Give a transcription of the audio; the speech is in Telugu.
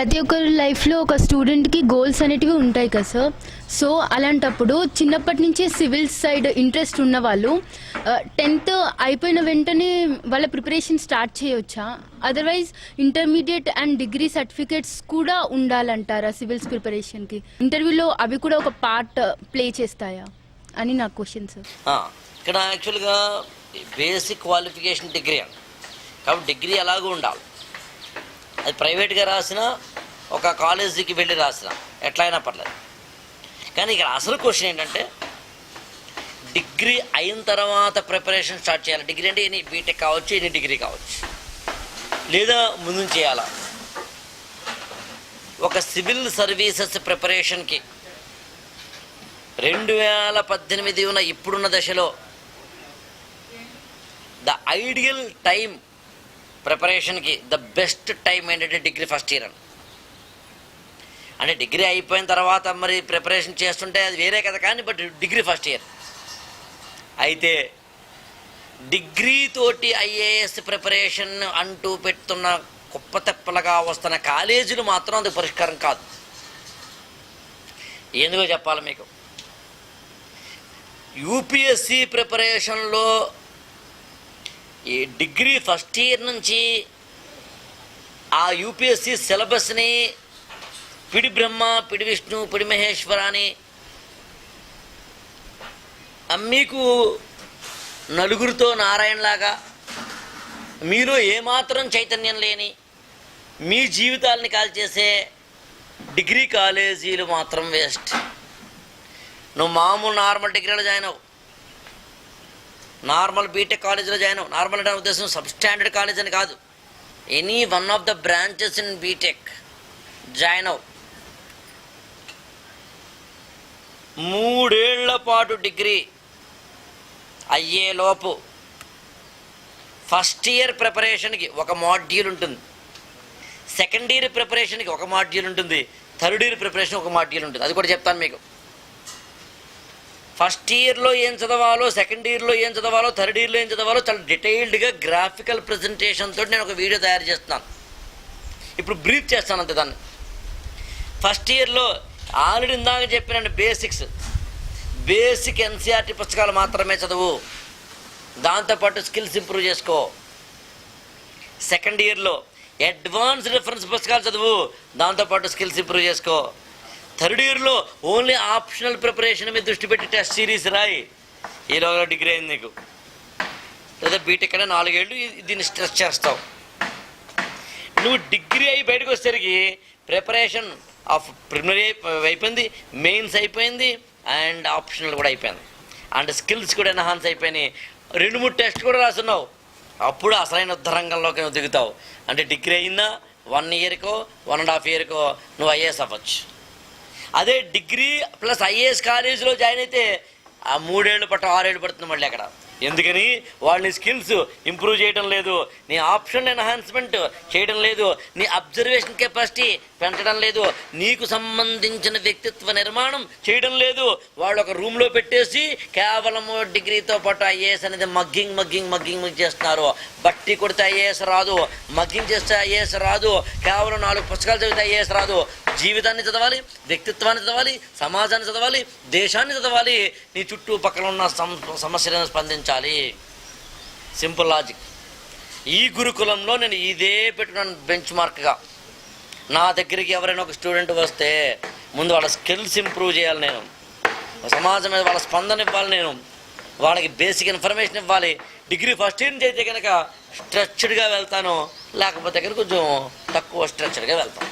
ప్రతి ఒక్కరి లైఫ్లో ఒక స్టూడెంట్కి గోల్స్ అనేటివి ఉంటాయి కదా సార్. సో అలాంటప్పుడు చిన్నప్పటి నుంచే సివిల్ సైడ్ ఇంట్రెస్ట్ ఉన్న వాళ్ళు 10th అయిపోయిన వెంటనే వాళ్ళ ప్రిపరేషన్ స్టార్ట్ చేయొచ్చా? Otherwise intermediate and degree certificates కూడా ఉండాలంటారా సివిల్స్ ప్రిపరేషన్కి? ఇంటర్వ్యూలో అవి కూడా ఒక పార్ట్ ప్లే చేస్తాయా అని నా క్వశ్చన్ సార్. ఇక్కడ యాక్చువల్గా బేసిక్ క్వాలిఫికేషన్ డిగ్రీ అని, కాబట్టి డిగ్రీ ఎలాగూ ఉండాలి. అది ప్రైవేట్గా రాసినా ఒక కాలేజీకి వెళ్ళి రాసినా ఎట్లయినా పర్లేదు. కానీ ఇక్కడ అసలు క్వశ్చన్ ఏంటంటే డిగ్రీ అయిన తర్వాత ప్రిపరేషన్ స్టార్ట్ చేయాలి. డిగ్రీ అంటే ఎనీ బీటెక్ కావచ్చు, ఎనీ డిగ్రీ కావచ్చు, లేదా ముందు చేయాలా? ఒక సివిల్ సర్వీసెస్ ప్రిపరేషన్కి 2018 ఉన్న ఇప్పుడున్న దశలో ద ఐడియల్ టైం ప్రిపరేషన్కి ద బెస్ట్ టైం ఏంటంటే డిగ్రీ ఫస్ట్ ఇయర్ అని. అంటే డిగ్రీ అయిపోయిన తర్వాత మరి ప్రిపరేషన్ చేస్తుంటే అది వేరే కదా, కానీ బట్ డిగ్రీ ఫస్ట్ ఇయర్ అయితే డిగ్రీ తోటి IAS ప్రిపరేషన్ అంటూ పెడుతున్న కుప్ప తెప్పలుగా వస్తున్న కాలేజీలు మాత్రం అది పరిష్కారం కాదు. ఎందుకో చెప్పాలి మీకు. UPSC ప్రిపరేషన్లో ఈ డిగ్రీ ఫస్ట్ ఇయర్ నుంచి ఆ UPSC సిలబస్ని పిడి బ్రహ్మ, పిడి విష్ణు, పిడి మహేశ్వర అని మీకు నలుగురితో నారాయణలాగా మీలో ఏమాత్రం చైతన్యం లేని మీ జీవితాలని కాల్చేసే డిగ్రీ కాలేజీలు మాత్రం వేస్ట్. నువ్వు మామూలు నార్మల్ డిగ్రీలో జాయిన్ అవ్వు, నార్మల్ బీటెక్ కాలేజీలో జాయిన్ అవ్వు. నార్మల్ అంటే ఉద్దేశం సబ్ స్టాండర్డ్ కాలేజ్ అని కాదు, any one of the branches in BTech join అవ్వు. 3 ఏళ్ల పాటు డిగ్రీ అయ్యేలోపు ఫస్ట్ ఇయర్ ప్రిపరేషన్కి ఒక మాడ్యూల్ ఉంటుంది, సెకండ్ ఇయర్ ప్రిపరేషన్కి ఒక మాడ్యూల్ ఉంటుంది, థర్డ్ ఇయర్ ప్రిపరేషన్ ఒక మాడ్యూల్ ఉంటుంది. అది కూడా చెప్తాను మీకు. ఫస్ట్ ఇయర్లో ఏం చదవాలో, సెకండ్ ఇయర్లో ఏం చదవాలో, థర్డ్ ఇయర్లో ఏం చదవాలో చాలా డీటెయిల్డ్గా గ్రాఫికల్ ప్రజెంటేషన్ తోటి నేను ఒక వీడియో తయారు చేస్తున్నాను. ఇప్పుడు బ్రీఫ్ చేస్తాను అంతే దాన్ని. ఫస్ట్ ఇయర్లో ఆల్రెడీ ఇందాక చెప్పినండి బేసిక్ NCERT పుస్తకాలు మాత్రమే చదువు, దాంతోపాటు స్కిల్స్ ఇంప్రూవ్ చేసుకో. సెకండ్ ఇయర్లో అడ్వాన్స్ రిఫరెన్స్ పుస్తకాలు చదువు, దాంతోపాటు స్కిల్స్ ఇంప్రూవ్ చేసుకో. థర్డ్ ఇయర్లో ఓన్లీ ఆప్షనల్ ప్రిపరేషన్ మీద దృష్టి పెట్టి టెస్ట్ సిరీస్ రాయి. ఈలోగా డిగ్రీ అయింది నీకు. లేదా బీటెక్ అయినా 4 ఏళ్ళు దీన్ని స్ట్రెస్ చేస్తావు. నువ్వు డిగ్రీ అయి బయటకు వచ్చేసరికి ప్రిపరేషన్ ఆఫ్ ప్రిలిమినరీ అయిపోయింది, మెయిన్స్ అయిపోయింది, అండ్ ఆప్షనల్ కూడా అయిపోయింది, అండ్ స్కిల్స్ కూడా ఎన్హాన్స్ అయిపోయినాయి. 2-3 టెస్ట్ కూడా రాస్తున్నావు. అప్పుడు అసలైన యుద్ధరంగంలోకి నువ్వు దిగుతావు. అంటే డిగ్రీ అయినా 1 ఇయర్కో 1.5 ఇయర్కో నువ్వు IAS అవ్వచ్చు. అదే డిగ్రీ ప్లస్ IAS కాలేజీలో జాయిన్ అయితే ఆ 3 ఏళ్ళు 6 ఏళ్ళు పడుతుంది మళ్ళీ అక్కడ. ఎందుకని? వాళ్ళ స్కిల్స్ ఇంప్రూవ్ చేయడం లేదు, నీ ఆప్షన్ ఎన్హాన్స్మెంట్ చేయడం లేదు, నీ అబ్జర్వేషన్ కెపాసిటీ పెంచడం లేదు, నీకు సంబంధించిన వ్యక్తిత్వ నిర్మాణం చేయడం లేదు. వాళ్ళు ఒక రూమ్లో పెట్టేసి కేవలం డిగ్రీతో పాటు IAS అనేది మగ్గింగ్ చేస్తున్నారు. బట్టి కొడితే IAS రాదు, మగ్గింగ్ చేస్తే IAS రాదు, కేవలం 4 పుస్తకాలు చదివితే IAS రాదు. జీవితాన్ని చదవాలి, వ్యక్తిత్వాన్ని చదవాలి, సమాజాన్ని చదవాలి, దేశాన్ని చదవాలి, నీ చుట్టూ పక్కన ఉన్న సమస్యలను స్పందించాలి. Simple logic. ఈ గురుకులంలో నేను ఇదే పెట్టుకున్నాను బెంచ్ మార్క్గా. నా దగ్గరికి ఎవరైనా ఒక స్టూడెంట్ వస్తే ముందు వాళ్ళ స్కిల్స్ ఇంప్రూవ్ చేయాలి, నేను సమాజం మీద వాళ్ళ స్పందన ఇవ్వాలి, నేను వాళ్ళకి బేసిక్ ఇన్ఫర్మేషన్ ఇవ్వాలి. డిగ్రీ ఫస్ట్ ఇయర్ నుంచి అయితే కనుక స్ట్రక్చర్డ్గా వెళ్తాను, లేకపోతే కనుక కొంచెం తక్కువ స్ట్రక్చర్డ్గా వెళ్తాను.